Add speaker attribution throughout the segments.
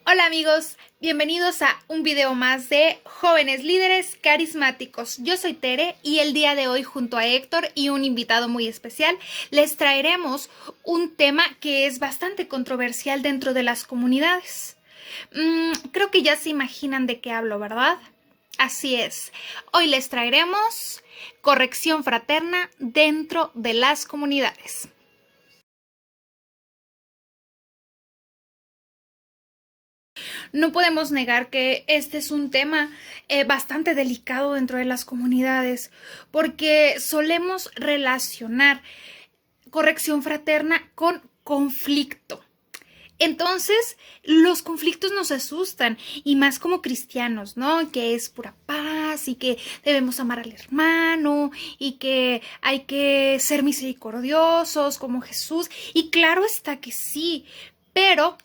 Speaker 1: Hola amigos, bienvenidos a un video más de Jóvenes Líderes Carismáticos. Yo soy Tere y el día de hoy junto a Héctor y un invitado muy especial les traeremos un tema que es bastante controversial dentro de las comunidades. Creo que ya se imaginan de qué hablo, ¿verdad? Así es, hoy les traeremos corrección fraterna dentro de las comunidades. No podemos negar que este es un tema bastante delicado dentro de las comunidades, porque solemos relacionar corrección fraterna con conflicto. Entonces, los conflictos nos asustan, y más como cristianos, ¿no? Que es pura paz y que debemos amar al hermano y que hay que ser misericordiosos como Jesús. Y claro está que sí, pero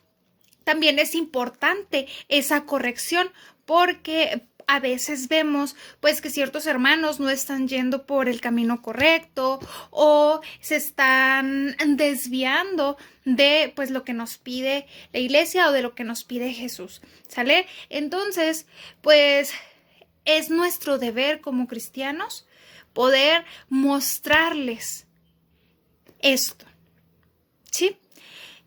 Speaker 1: también es importante esa corrección porque a veces vemos pues que ciertos hermanos no están yendo por el camino correcto o se están desviando de pues lo que nos pide la iglesia o de lo que nos pide Jesús, ¿sale? Entonces, pues es nuestro deber como cristianos poder mostrarles esto, ¿sí?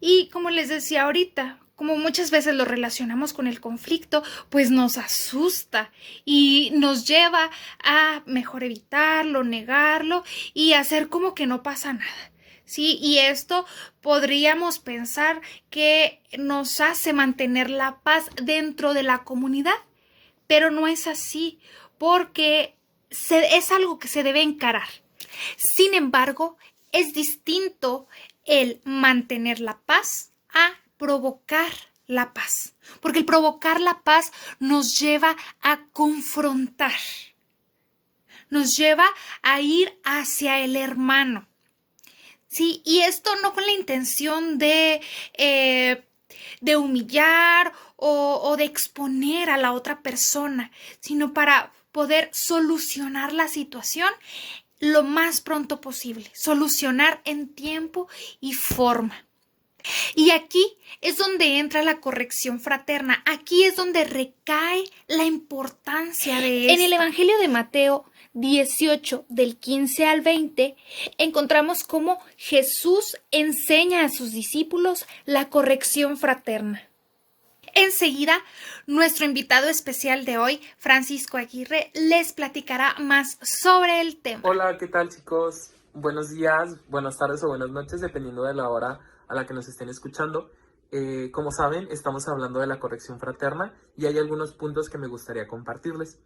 Speaker 1: Y como les decía ahorita, como muchas veces lo relacionamos con el conflicto, pues nos asusta y nos lleva a mejor evitarlo, negarlo y hacer como que no pasa nada. Sí, y esto podríamos pensar que nos hace mantener la paz dentro de la comunidad, pero no es así, porque es algo que se debe encarar. Sin embargo, es distinto el mantener la paz a provocar la paz, porque el provocar la paz nos lleva a confrontar, nos lleva a ir hacia el hermano. Sí, y esto no con la intención de humillar o de exponer a la otra persona, sino para poder solucionar la situación lo más pronto posible, solucionar en tiempo y forma. Y aquí es donde entra la corrección fraterna, aquí es donde recae la importancia de esta. En el Evangelio de Mateo 18, del 15 al 20, encontramos cómo Jesús enseña a sus discípulos la corrección fraterna. Enseguida, nuestro invitado especial de hoy, Francisco Aguirre, les platicará más sobre el tema.
Speaker 2: Hola, ¿qué tal, chicos? Buenos días, buenas tardes o buenas noches, dependiendo de la hora a la que nos estén escuchando. Como saben, estamos hablando de la corrección fraterna y hay algunos puntos que me gustaría compartirles.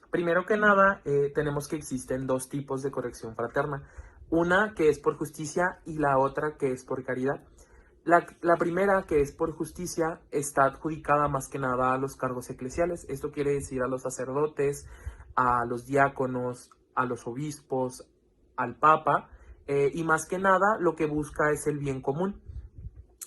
Speaker 2: Primero que nada, tenemos que existen dos tipos de corrección fraterna. Una que es por justicia y la otra que es por caridad. La primera, que es por justicia, está adjudicada más que nada a los cargos eclesiales. Esto quiere decir a los sacerdotes, a los diáconos, a los obispos, al papa, y más que nada lo que busca es el bien común.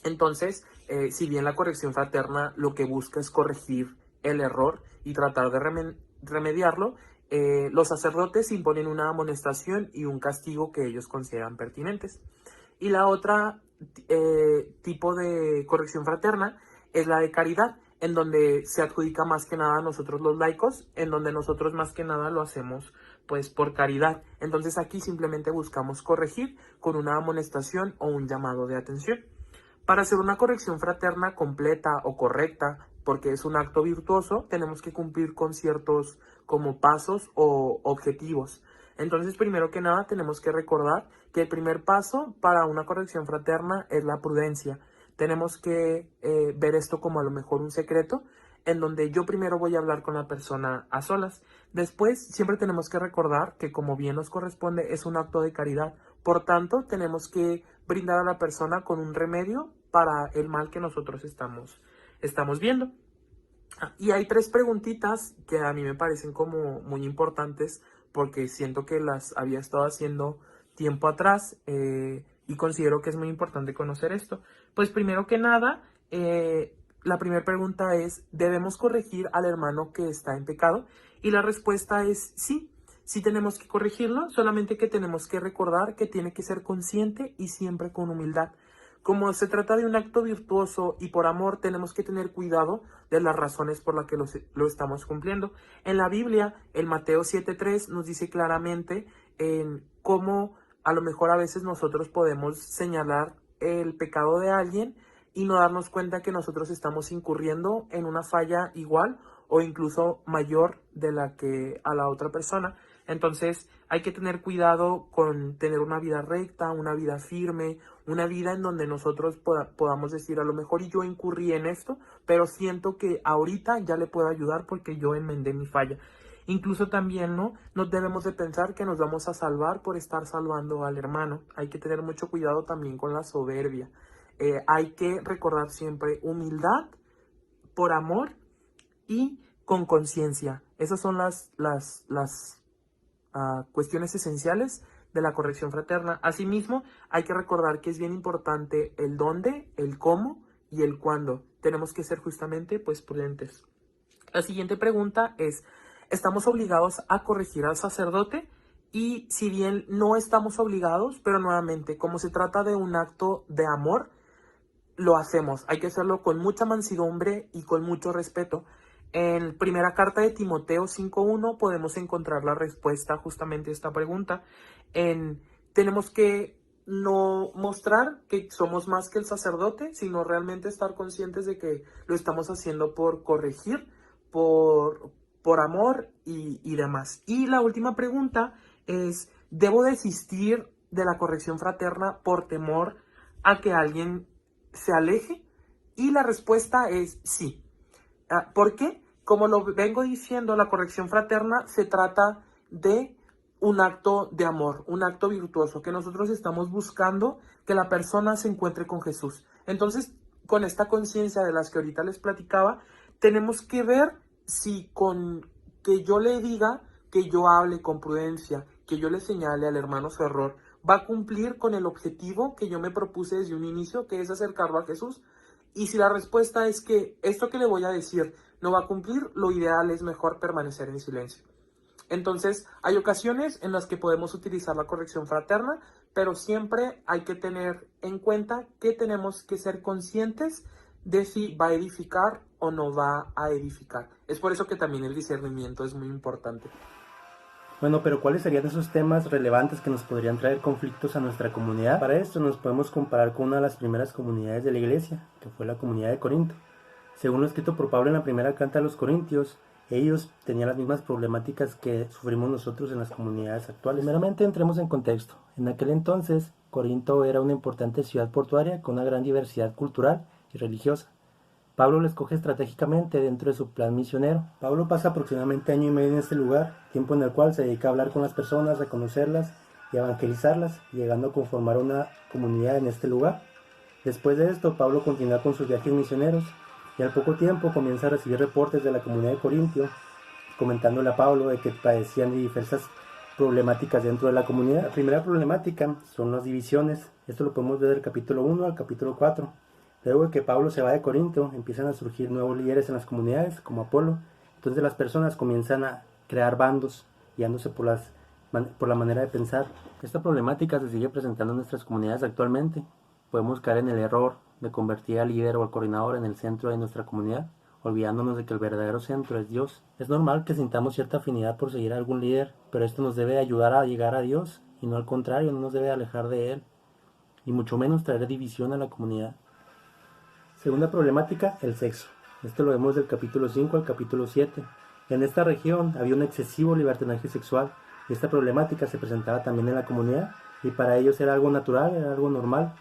Speaker 2: Entonces, si bien la corrección fraterna lo que busca es corregir el error y tratar de remediarlo, los sacerdotes imponen una amonestación y un castigo que ellos consideran pertinentes. Y la otra tipo de corrección fraterna es la de caridad, en donde se adjudica más que nada a nosotros los laicos, en donde nosotros más que nada lo hacemos pues por caridad. Entonces aquí simplemente buscamos corregir con una amonestación o un llamado de atención. Para hacer una corrección fraterna completa o correcta, porque es un acto virtuoso, tenemos que cumplir con ciertos como pasos o objetivos. Entonces, primero que nada, tenemos que recordar que el primer paso para una corrección fraterna es la prudencia. Tenemos que ver esto como a lo mejor un secreto, en donde yo primero voy a hablar con la persona a solas. Después, siempre tenemos que recordar que como bien nos corresponde, es un acto de caridad. Por tanto, tenemos que brindar a la persona con un remedio para el mal que nosotros estamos viendo. Y hay tres preguntitas que a mí me parecen como muy importantes porque siento que las había estado haciendo tiempo atrás y considero que es muy importante conocer esto. Pues primero que nada, la primera pregunta es, ¿debemos corregir al hermano que está en pecado? Y la respuesta es sí. Sí tenemos que corregirlo, solamente que tenemos que recordar que tiene que ser consciente y siempre con humildad. como se trata de un acto virtuoso y por amor, tenemos que tener cuidado de las razones por las que lo estamos cumpliendo. En la Biblia, en Mateo 7:3, nos dice claramente en cómo a lo mejor a veces nosotros podemos señalar el pecado de alguien y no darnos cuenta que nosotros estamos incurriendo en una falla igual o incluso mayor de la que a la otra persona. Entonces hay que tener cuidado con tener una vida recta, una vida firme, una vida en donde nosotros podamos decir, a lo mejor y yo incurrí en esto, pero siento que ahorita ya le puedo ayudar porque yo enmendé mi falla. Incluso también, ¿no? No debemos de pensar que nos vamos a salvar por estar salvando al hermano. Hay que tener mucho cuidado también con la soberbia. Hay que recordar siempre humildad, por amor y con conciencia. Esas son las cuestiones esenciales de la corrección fraterna. Asimismo, hay que recordar que es bien importante el dónde, el cómo y el cuándo. Tenemos que ser justamente pues prudentes. La siguiente pregunta es, ¿estamos obligados a corregir al sacerdote? Y si bien no estamos obligados, pero nuevamente, como se trata de un acto de amor, lo hacemos. Hay que hacerlo con mucha mansedumbre y con mucho respeto. En primera carta de Timoteo 5:1 podemos encontrar la respuesta justamente a esta pregunta. Tenemos que no mostrar que somos más que el sacerdote, sino realmente estar conscientes de que lo estamos haciendo por corregir, por amor y demás. Y la última pregunta es, ¿debo desistir de la corrección fraterna por temor a que alguien se aleje? Y la respuesta es sí. ¿Por qué? Como lo vengo diciendo, la corrección fraterna se trata de un acto de amor, un acto virtuoso, que nosotros estamos buscando que la persona se encuentre con Jesús. Entonces, con esta conciencia de las que ahorita les platicaba, tenemos que ver si con que yo le diga, que yo hable con prudencia, que yo le señale al hermano su error, va a cumplir con el objetivo que yo me propuse desde un inicio, que es acercarlo a Jesús. Y si la respuesta es que esto que le voy a decir no va a cumplir, lo ideal es mejor permanecer en silencio. Entonces, hay ocasiones en las que podemos utilizar la corrección fraterna, pero siempre hay que tener en cuenta que tenemos que ser conscientes de si va a edificar o no va a edificar. Es por eso que también el discernimiento es muy importante.
Speaker 3: Bueno, pero ¿cuáles serían esos temas relevantes que nos podrían traer conflictos a nuestra comunidad? Para esto nos podemos comparar con una de las primeras comunidades de la iglesia, que fue la comunidad de Corinto. Según lo escrito por Pablo en la primera carta a los Corintios, ellos tenían las mismas problemáticas que sufrimos nosotros en las comunidades actuales. Primeramente entremos en contexto. En aquel entonces, Corinto era una importante ciudad portuaria con una gran diversidad cultural y religiosa. Pablo lo escoge estratégicamente dentro de su plan misionero. Pablo pasa aproximadamente año y medio en este lugar, tiempo en el cual se dedica a hablar con las personas, a conocerlas y a evangelizarlas, llegando a conformar una comunidad en este lugar. Después de esto, Pablo continúa con sus viajes misioneros y al poco tiempo comienza a recibir reportes de la comunidad de Corintio, comentándole a Pablo de que padecían de diversas problemáticas dentro de la comunidad. La primera problemática son las divisiones. Esto lo podemos ver del capítulo 1 al capítulo 4. Luego de que Pablo se va de Corinto, empiezan a surgir nuevos líderes en las comunidades, como Apolo. Entonces las personas comienzan a crear bandos, guiándose por la manera de pensar. Esta problemática se sigue presentando en nuestras comunidades actualmente. Podemos caer en el error de convertir al líder o al coordinador en el centro de nuestra comunidad, olvidándonos de que el verdadero centro es Dios. Es normal que sintamos cierta afinidad por seguir a algún líder, pero esto nos debe ayudar a llegar a Dios, y no al contrario, no nos debe alejar de Él, y mucho menos traer división a la comunidad. Segunda problemática, el sexo. Esto lo vemos del capítulo 5 al capítulo 7. En esta región había un excesivo libertinaje sexual, y esta problemática se presentaba también en la comunidad, y para ellos era algo natural, era algo normal.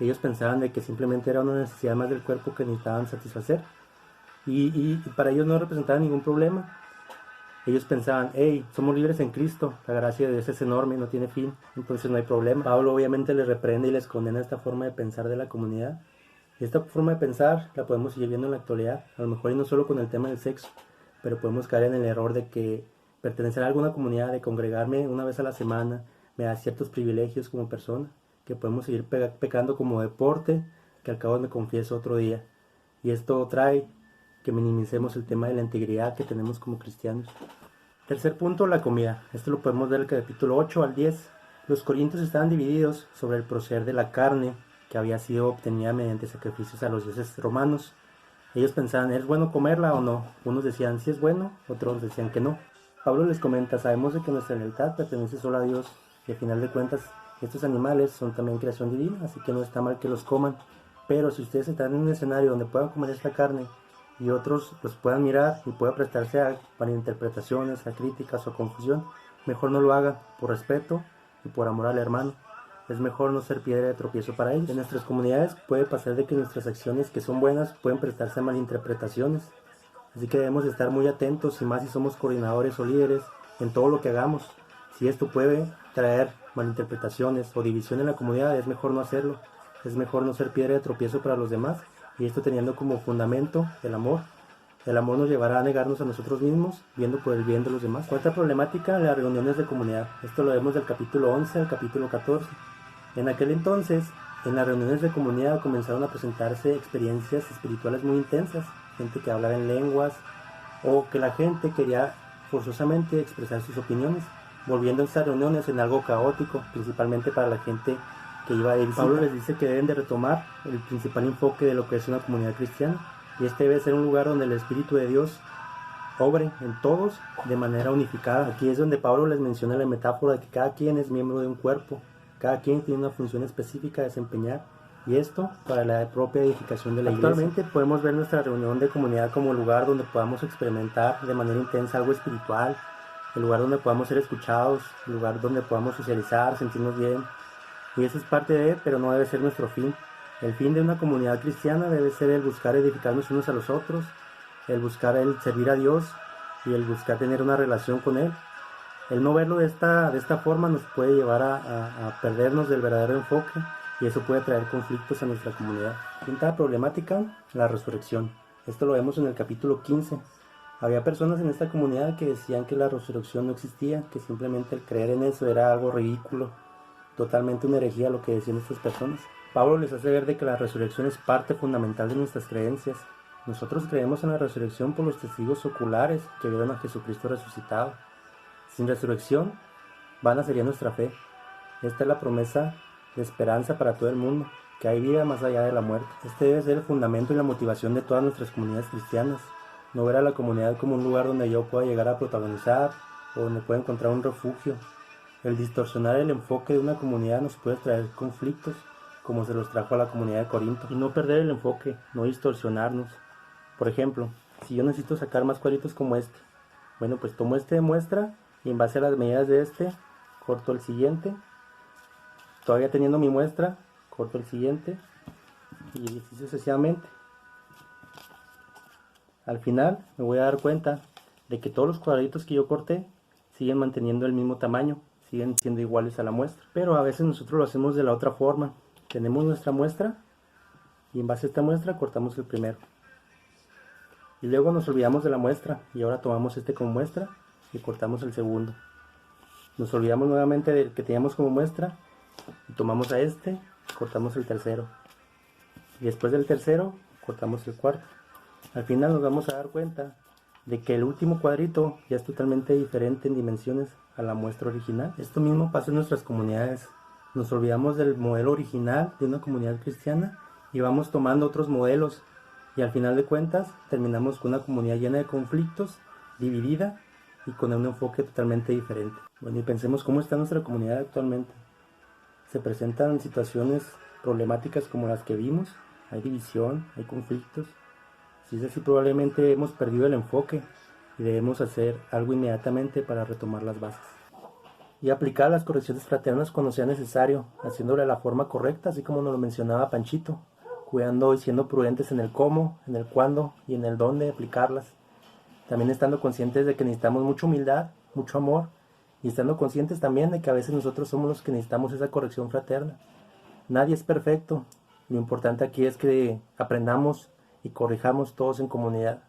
Speaker 3: Ellos pensaban de que simplemente era una necesidad más del cuerpo que necesitaban satisfacer, y para ellos no representaba ningún problema. Ellos pensaban, hey, somos libres en Cristo, la gracia de Dios es enorme, no tiene fin, entonces no hay problema. Pablo obviamente les reprende y les condena esta forma de pensar de la comunidad. Y esta forma de pensar la podemos seguir viendo en la actualidad, a lo mejor y no solo con el tema del sexo, pero podemos caer en el error de que pertenecer a alguna comunidad, de congregarme una vez a la semana, me da ciertos privilegios como persona, que podemos seguir pecando como deporte, que al cabo me confieso otro día. Y esto trae que minimicemos el tema de la integridad que tenemos como cristianos. Tercer punto, la comida. Esto lo podemos ver del capítulo 8 al 10. Los corintios estaban divididos sobre el proceder de la carne que había sido obtenida mediante sacrificios a los dioses romanos. Ellos pensaban, ¿es bueno comerla o no? Unos decían, sí es bueno, otros decían que no. Pablo les comenta, sabemos de que nuestra lealtad pertenece solo a Dios, y al final de cuentas, estos animales son también creación divina, así que no está mal que los coman. Pero si ustedes están en un escenario donde puedan comer esta carne, y otros los puedan mirar y pueda prestarse a malinterpretaciones, a críticas o a confusión, mejor no lo hagan, por respeto y por amor al hermano. Es mejor no ser piedra de tropiezo para ellos. En nuestras comunidades puede pasar de que nuestras acciones que son buenas pueden prestarse a malinterpretaciones, así que debemos estar muy atentos, y más si somos coordinadores o líderes, en todo lo que hagamos. Si esto puede traer malinterpretaciones o división en la comunidad, es mejor no hacerlo. Es mejor no ser piedra de tropiezo para los demás, y esto teniendo como fundamento el amor. El amor nos llevará a negarnos a nosotros mismos, viendo por el bien de los demás. Otra problemática, las reuniones de comunidad. Esto lo vemos del capítulo 11 al capítulo 14. En aquel entonces, en las reuniones de comunidad comenzaron a presentarse experiencias espirituales muy intensas, gente que hablaba en lenguas, o que la gente quería forzosamente expresar sus opiniones, volviendo estas reuniones en algo caótico, principalmente para la gente que iba de visita. Pablo les dice que deben de retomar el principal enfoque de lo que es una comunidad cristiana, y este debe ser un lugar donde el Espíritu de Dios obre en todos de manera unificada. Aquí es donde Pablo les menciona la metáfora de que cada quien es miembro de un cuerpo, cada quien tiene una función específica a desempeñar, y esto para la propia edificación de la iglesia. Actualmente podemos ver nuestra reunión de comunidad como lugar donde podamos experimentar de manera intensa algo espiritual, el lugar donde podamos ser escuchados, el lugar donde podamos socializar, sentirnos bien, y eso es parte de, pero no debe ser nuestro fin. El fin de una comunidad cristiana debe ser el buscar edificarnos unos a los otros, el buscar el servir a Dios y el buscar tener una relación con Él. El no verlo de esta forma nos puede llevar a perdernos del verdadero enfoque, y eso puede traer conflictos a nuestra comunidad. Quinta problemática, la resurrección. Esto lo vemos en el capítulo 15. Había personas en esta comunidad que decían que la resurrección no existía, que simplemente el creer en eso era algo ridículo, totalmente una herejía lo que decían estas personas. Pablo les hace ver de que la resurrección es parte fundamental de nuestras creencias. Nosotros creemos en la resurrección por los testigos oculares que vieron a Jesucristo resucitado. Sin resurrección, vana sería nuestra fe. Esta es la promesa de esperanza para todo el mundo, que hay vida más allá de la muerte. Este debe ser el fundamento y la motivación de todas nuestras comunidades cristianas. No ver a la comunidad como un lugar donde yo pueda llegar a protagonizar o donde pueda encontrar un refugio. El distorsionar el enfoque de una comunidad nos puede traer conflictos, como se los trajo a la comunidad de Corinto. Y no perder el enfoque, no distorsionarnos. Por ejemplo, si yo necesito sacar más cuadritos como este, bueno, pues tomo este de muestra y en base a las medidas de este, corto el siguiente. Todavía teniendo mi muestra, corto el siguiente y así sucesivamente. Al final me voy a dar cuenta de que todos los cuadritos que yo corté siguen manteniendo el mismo tamaño, siguen siendo iguales a la muestra. Pero a veces nosotros lo hacemos de la otra forma. Tenemos nuestra muestra y en base a esta muestra cortamos el primero. Y luego nos olvidamos de la muestra y ahora tomamos este como muestra y cortamos el segundo. Nos olvidamos nuevamente del que teníamos como muestra y tomamos a este, cortamos el tercero. Y después del tercero, cortamos el cuarto. Al final nos vamos a dar cuenta de que el último cuadrito ya es totalmente diferente en dimensiones a la muestra original. Esto mismo pasa en nuestras comunidades. Nos olvidamos del modelo original de una comunidad cristiana y vamos tomando otros modelos. Y al final de cuentas terminamos con una comunidad llena de conflictos, dividida y con un enfoque totalmente diferente. Bueno, y pensemos cómo está nuestra comunidad actualmente. Se presentan situaciones problemáticas como las que vimos. Hay división, hay conflictos. Si es así, probablemente hemos perdido el enfoque y debemos hacer algo inmediatamente para retomar las bases. Y aplicar las correcciones fraternas cuando sea necesario, haciéndolo de la forma correcta, así como nos lo mencionaba Panchito, cuidando y siendo prudentes en el cómo, en el cuándo y en el dónde aplicarlas. También estando conscientes de que necesitamos mucha humildad, mucho amor, y estando conscientes también de que a veces nosotros somos los que necesitamos esa corrección fraterna. Nadie es perfecto, lo importante aquí es que aprendamos y corrijamos todos en comunidad.